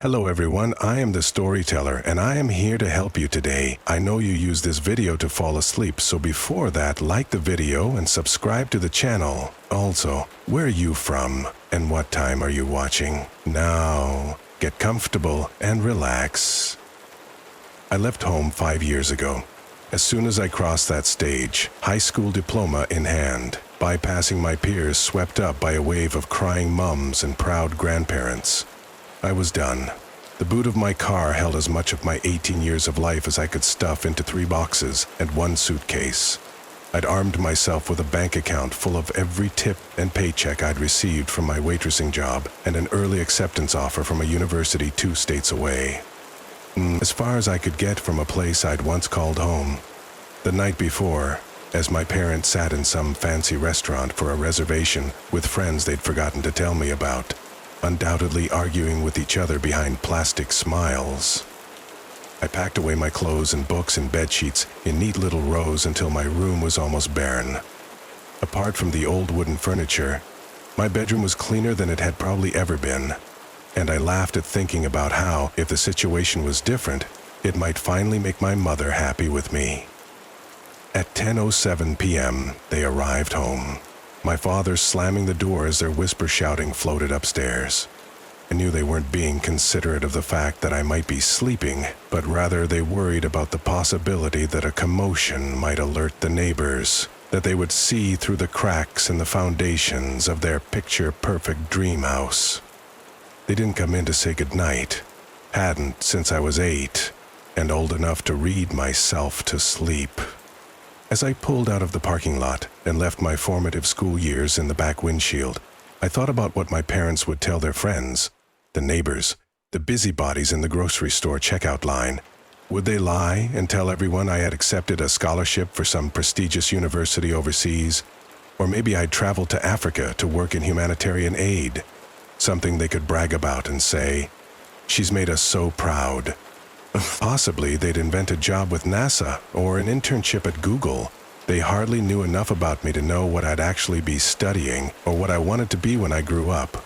Hello everyone, I am the storyteller and I am here to help you today. I know you use this video to fall asleep, so before that, like the video and subscribe to the channel. Also, where are you from and what time are you watching? Now, get comfortable and relax. I left home 5 years ago. As soon as I crossed that stage, high school diploma in hand, bypassing my peers swept up by a wave of crying mums and proud grandparents. I was done. The boot of my car held as much of my 18 years of life as I could stuff into 3 boxes and 1 suitcase. I'd armed myself with a bank account full of every tip and paycheck I'd received from my waitressing job and an early acceptance offer from a university 2 states away. As far as I could get from a place I'd once called home. The night before, as my parents sat in some fancy restaurant for a reservation with friends they'd forgotten to tell me about, undoubtedly arguing with each other behind plastic smiles. I packed away my clothes and books and bedsheets in neat little rows until my room was almost barren. Apart from the old wooden furniture, my bedroom was cleaner than it had probably ever been, and I laughed at thinking about how, if the situation was different, it might finally make my mother happy with me. At 10:07 p.m., they arrived home. My father slamming the door as their whisper shouting floated upstairs. I knew they weren't being considerate of the fact that I might be sleeping, but rather they worried about the possibility that a commotion might alert the neighbors, that they would see through the cracks in the foundations of their picture-perfect dream house. They didn't come in to say goodnight, hadn't since I was 8, and old enough to read myself to sleep. As I pulled out of the parking lot and left my formative school years in the back windshield, I thought about what my parents would tell their friends, the neighbors, the busybodies in the grocery store checkout line. Would they lie and tell everyone I had accepted a scholarship for some prestigious university overseas? Or maybe I'd traveled to Africa to work in humanitarian aid, something they could brag about and say, "She's made us so proud." Possibly they'd invent a job with NASA or an internship at Google. They hardly knew enough about me to know what I'd actually be studying or what I wanted to be when I grew up.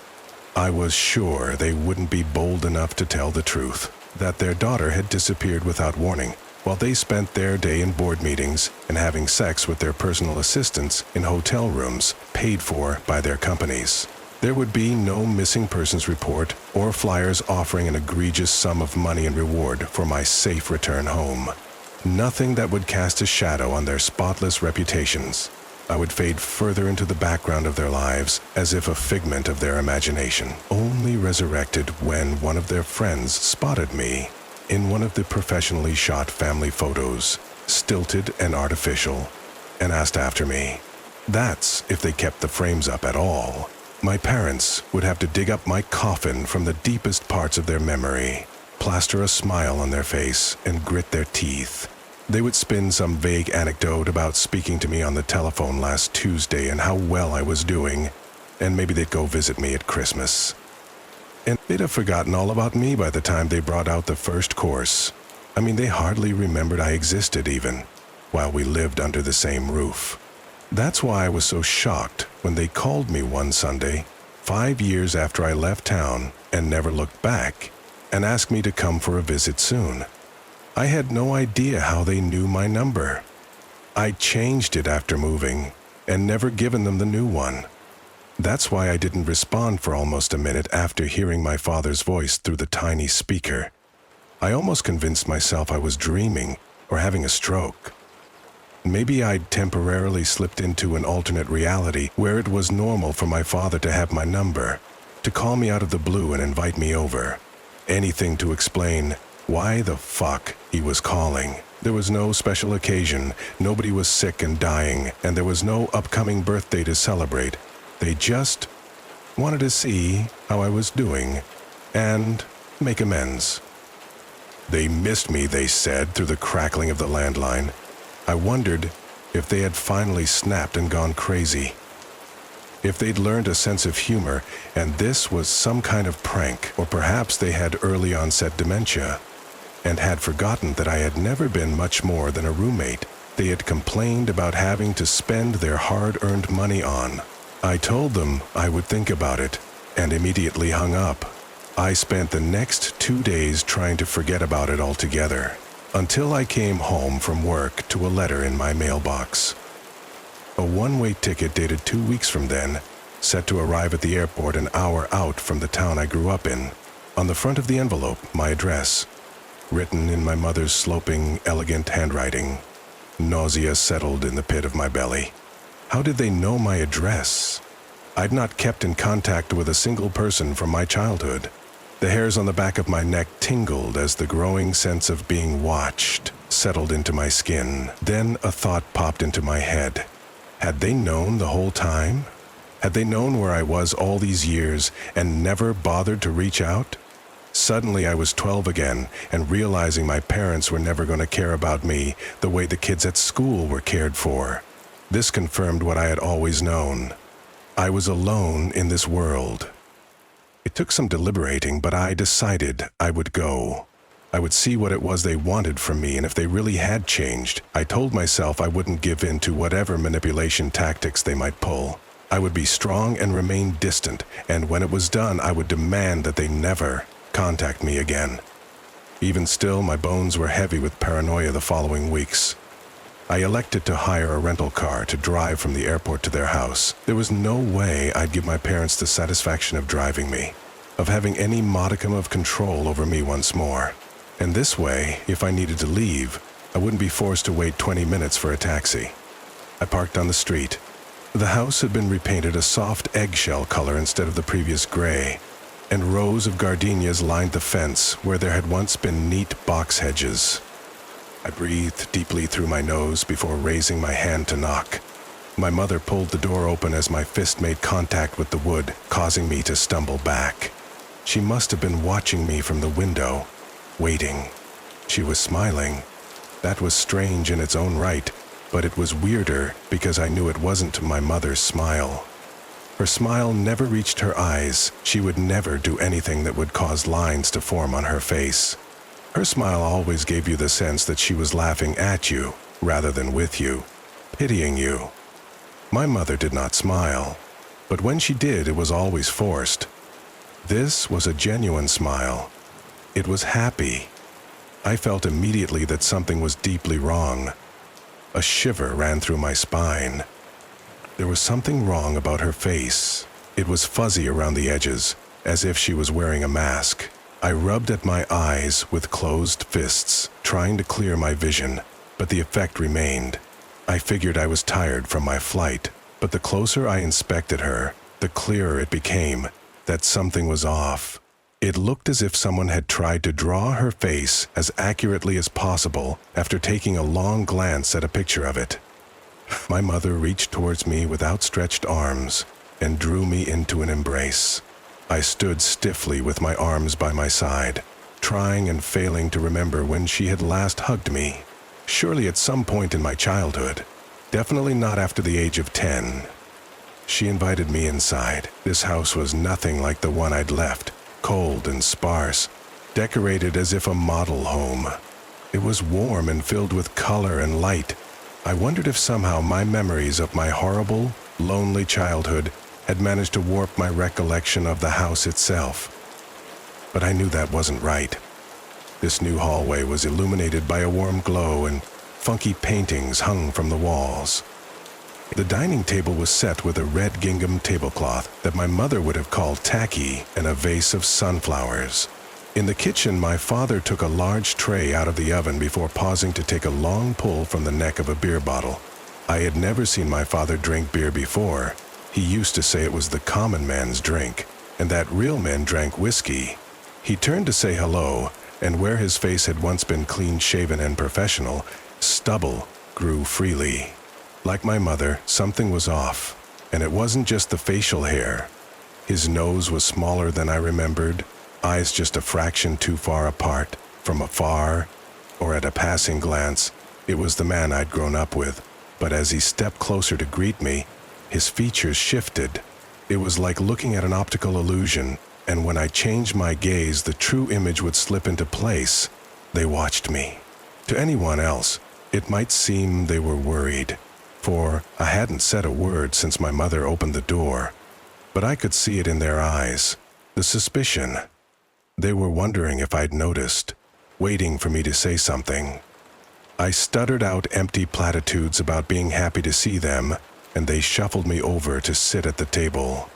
I was sure they wouldn't be bold enough to tell the truth, that their daughter had disappeared without warning, while they spent their day in board meetings and having sex with their personal assistants in hotel rooms paid for by their companies. There would be no missing persons report or flyers offering an egregious sum of money in reward for my safe return home. Nothing that would cast a shadow on their spotless reputations. I would fade further into the background of their lives as if a figment of their imagination, only resurrected when one of their friends spotted me in one of the professionally shot family photos, stilted and artificial, and asked after me. That's if they kept the frames up at all. My parents would have to dig up my coffin from the deepest parts of their memory, plaster a smile on their face, and grit their teeth. They would spin some vague anecdote about speaking to me on the telephone last Tuesday and how well I was doing, and maybe they'd go visit me at Christmas. And they'd have forgotten all about me by the time they brought out the first course. I mean, they hardly remembered I existed even, while we lived under the same roof. That's why I was so shocked when they called me one Sunday, 5 years after I left town and never looked back, and asked me to come for a visit soon. I had no idea how they knew my number. I changed it after moving and never given them the new one. That's why I didn't respond for almost a minute after hearing my father's voice through the tiny speaker. I almost convinced myself I was dreaming or having a stroke. Maybe I'd temporarily slipped into an alternate reality where it was normal for my father to have my number, to call me out of the blue and invite me over. Anything to explain why the fuck he was calling. There was no special occasion, nobody was sick and dying, and there was no upcoming birthday to celebrate. They just wanted to see how I was doing and make amends. They missed me, they said, through the crackling of the landline. I wondered if they had finally snapped and gone crazy. If they'd learned a sense of humor and this was some kind of prank, or perhaps they had early onset dementia and had forgotten that I had never been much more than a roommate they had complained about having to spend their hard-earned money on. I told them I would think about it and immediately hung up. I spent the next 2 days trying to forget about it altogether, until I came home from work to a letter in my mailbox. A one-way ticket dated 2 weeks from then, set to arrive at the airport an hour out from the town I grew up in. On the front of the envelope, my address, written in my mother's sloping, elegant handwriting. Nausea settled in the pit of my belly. How did they know my address? I'd not kept in contact with a single person from my childhood. The hairs on the back of my neck tingled as the growing sense of being watched settled into my skin. Then a thought popped into my head. Had they known the whole time? Had they known where I was all these years and never bothered to reach out? Suddenly I was 12 again and realizing my parents were never going to care about me the way the kids at school were cared for. This confirmed what I had always known. I was alone in this world. It took some deliberating, but I decided I would go. I would see what it was they wanted from me, and if they really had changed, I told myself I wouldn't give in to whatever manipulation tactics they might pull. I would be strong and remain distant, and when it was done, I would demand that they never contact me again. Even still, my bones were heavy with paranoia the following weeks. I elected to hire a rental car to drive from the airport to their house. There was no way I'd give my parents the satisfaction of driving me, of having any modicum of control over me once more. And this way, if I needed to leave, I wouldn't be forced to wait 20 minutes for a taxi. I parked on the street. The house had been repainted a soft eggshell color instead of the previous gray, and rows of gardenias lined the fence where there had once been neat box hedges. I breathed deeply through my nose before raising my hand to knock. My mother pulled the door open as my fist made contact with the wood, causing me to stumble back. She must have been watching me from the window, waiting. She was smiling. That was strange in its own right, but it was weirder because I knew it wasn't my mother's smile. Her smile never reached her eyes. She would never do anything that would cause lines to form on her face. Her smile always gave you the sense that she was laughing at you rather than with you, pitying you. My mother did not smile, but when she did, it was always forced. This was a genuine smile. It was happy. I felt immediately that something was deeply wrong. A shiver ran through my spine. There was something wrong about her face. It was fuzzy around the edges, as if she was wearing a mask. I rubbed at my eyes with closed fists, trying to clear my vision, but the effect remained. I figured I was tired from my flight, but the closer I inspected her, the clearer it became that something was off. It looked as if someone had tried to draw her face as accurately as possible after taking a long glance at a picture of it. My mother reached towards me with outstretched arms and drew me into an embrace. I stood stiffly with my arms by my side, trying and failing to remember when she had last hugged me. Surely at some point in my childhood. Definitely not after the age of 10. She invited me inside. This house was nothing like the one I'd left, cold and sparse, decorated as if a model home. It was warm and filled with color and light. I wondered if somehow my memories of my horrible, lonely childhood had managed to warp my recollection of the house itself. But I knew that wasn't right. This new hallway was illuminated by a warm glow and funky paintings hung from the walls. The dining table was set with a red gingham tablecloth that my mother would have called tacky and a vase of sunflowers. In the kitchen, my father took a large tray out of the oven before pausing to take a long pull from the neck of a beer bottle. I had never seen my father drink beer before. He used to say it was the common man's drink, and that real men drank whiskey. He turned to say hello, and where his face had once been clean-shaven and professional, stubble grew freely. Like my mother, something was off, and it wasn't just the facial hair. His nose was smaller than I remembered, eyes just a fraction too far apart. From afar, or at a passing glance, it was the man I'd grown up with, but as he stepped closer to greet me, his features shifted. It was like looking at an optical illusion, and when I changed my gaze, the true image would slip into place. They watched me. To anyone else, it might seem they were worried, for I hadn't said a word since my mother opened the door. But I could see it in their eyes, the suspicion. They were wondering if I'd noticed, waiting for me to say something. I stuttered out empty platitudes about being happy to see them, and they shuffled me over to sit at the table.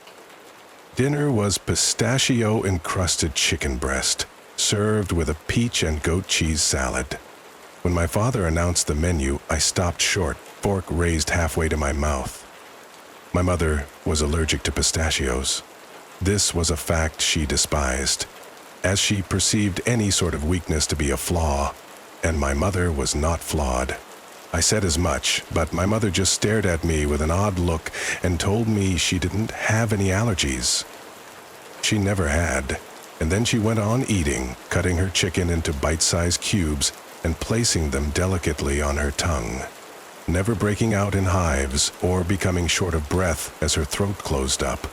Dinner was pistachio-encrusted chicken breast, served with a peach and goat cheese salad. When my father announced the menu, I stopped short, fork raised halfway to my mouth. My mother was allergic to pistachios. This was a fact she despised, as she perceived any sort of weakness to be a flaw, and my mother was not flawed. I said as much, but my mother just stared at me with an odd look and told me she didn't have any allergies. She never had, and then she went on eating, cutting her chicken into bite-sized cubes and placing them delicately on her tongue, never breaking out in hives or becoming short of breath as her throat closed up.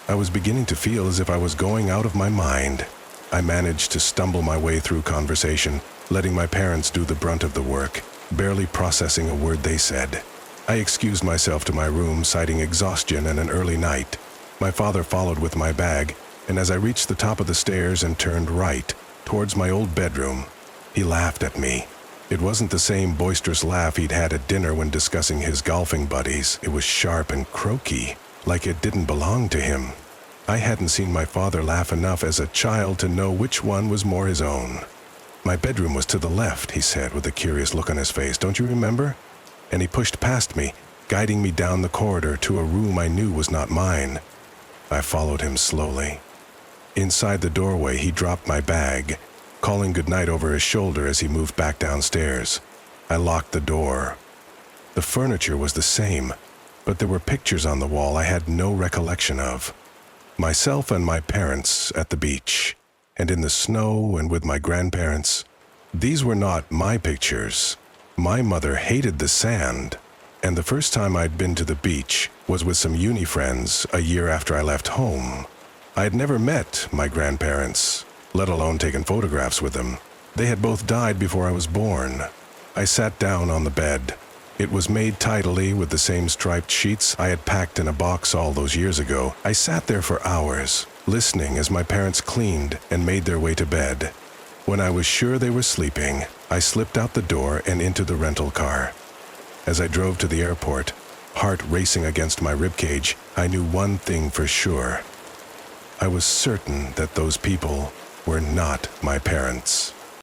I was beginning to feel as if I was going out of my mind. I managed to stumble my way through conversation, letting my parents do the brunt of the work, barely processing a word they said. I excused myself to my room, citing exhaustion and an early night. My father followed with my bag, and as I reached the top of the stairs and turned right, towards my old bedroom, he laughed at me. It wasn't the same boisterous laugh he'd had at dinner when discussing his golfing buddies. It was sharp and croaky, like it didn't belong to him. I hadn't seen my father laugh enough as a child to know which one was more his own. "My bedroom was to the left," he said with a curious look on his face. "Don't you remember?" And he pushed past me, guiding me down the corridor to a room I knew was not mine. I followed him slowly. Inside the doorway, he dropped my bag, calling goodnight over his shoulder as he moved back downstairs. I locked the door. The furniture was the same, but there were pictures on the wall I had no recollection of. Myself and my parents at the beach, and in the snow and with my grandparents. These were not my pictures. My mother hated the sand, and the first time I'd been to the beach was with some uni friends a year after I left home. I had never met my grandparents, let alone taken photographs with them. They had both died before I was born. I sat down on the bed. It was made tidily with the same striped sheets I had packed in a box all those years ago. I sat there for hours, listening as my parents cleaned and made their way to bed. When I was sure they were sleeping, I slipped out the door and into the rental car. As I drove to the airport, heart racing against my ribcage, I knew one thing for sure. I was certain that those people were not my parents.